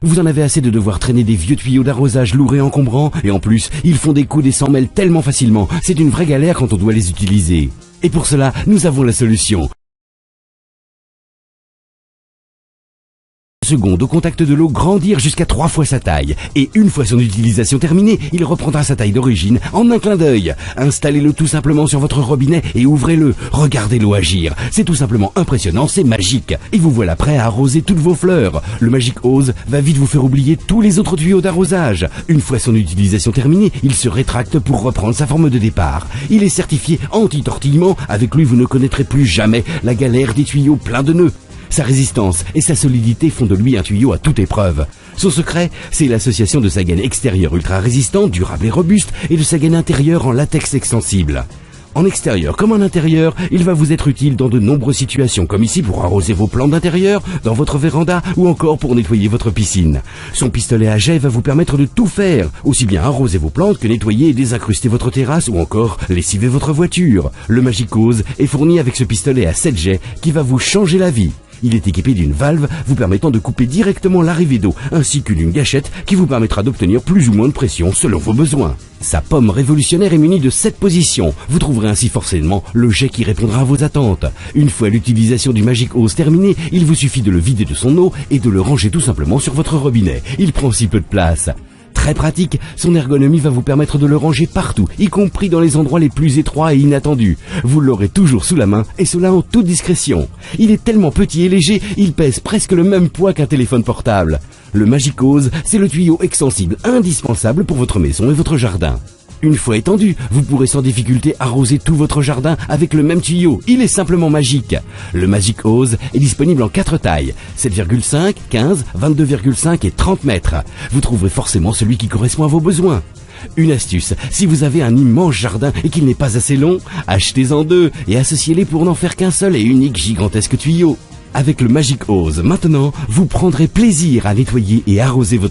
Vous en avez assez de devoir traîner des vieux tuyaux d'arrosage lourds et encombrants, et en plus, ils font des coups et s'en mêlent tellement facilement, c'est une vraie galère quand on doit les utiliser. Et pour cela, nous avons la solution. Seconde au contact de l'eau grandir jusqu'à 3 fois sa taille. Et une fois son utilisation terminée, il reprendra sa taille d'origine en un clin d'œil. Installez-le tout simplement sur votre robinet et ouvrez-le. Regardez-le agir. C'est tout simplement impressionnant, c'est magique. Et vous voilà prêt à arroser toutes vos fleurs. Le Magic Hose va vite vous faire oublier tous les autres tuyaux d'arrosage. Une fois son utilisation terminée, il se rétracte pour reprendre sa forme de départ. Il est certifié anti-tortillement. Avec lui, vous ne connaîtrez plus jamais la galère des tuyaux pleins de nœuds. Sa résistance et sa solidité font de lui un tuyau à toute épreuve. Son secret, c'est l'association de sa gaine extérieure ultra résistante, durable et robuste, et de sa gaine intérieure en latex extensible. En extérieur comme en intérieur, il va vous être utile dans de nombreuses situations, comme ici pour arroser vos plantes d'intérieur, dans votre véranda ou encore pour nettoyer votre piscine. Son pistolet à jet va vous permettre de tout faire, aussi bien arroser vos plantes que nettoyer et désincruster votre terrasse ou encore lessiver votre voiture. Le Magic Hose est fourni avec ce pistolet à 7 jets qui va vous changer la vie. Il est équipé d'une valve vous permettant de couper directement l'arrivée d'eau, ainsi qu'une gâchette qui vous permettra d'obtenir plus ou moins de pression selon vos besoins. Sa pomme révolutionnaire est munie de 7 positions. Vous trouverez ainsi forcément le jet qui répondra à vos attentes. Une fois l'utilisation du Magic Hose terminée, il vous suffit de le vider de son eau et de le ranger tout simplement sur votre robinet. Il prend si peu de place. Très pratique, son ergonomie va vous permettre de le ranger partout, y compris dans les endroits les plus étroits et inattendus. Vous l'aurez toujours sous la main, et cela en toute discrétion. Il est tellement petit et léger, il pèse presque le même poids qu'un téléphone portable. Le Magic Hose, c'est le tuyau extensible indispensable pour votre maison et votre jardin. Une fois étendu, vous pourrez sans difficulté arroser tout votre jardin avec le même tuyau. Il est simplement magique. Le Magic Hose est disponible en 4 tailles, 7,5, 15, 22,5 et 30 mètres. Vous trouverez forcément celui qui correspond à vos besoins. Une astuce, si vous avez un immense jardin et qu'il n'est pas assez long, achetez-en 2 et associez-les pour n'en faire qu'un seul et unique gigantesque tuyau. Avec le Magic Hose, maintenant, vous prendrez plaisir à nettoyer et arroser votre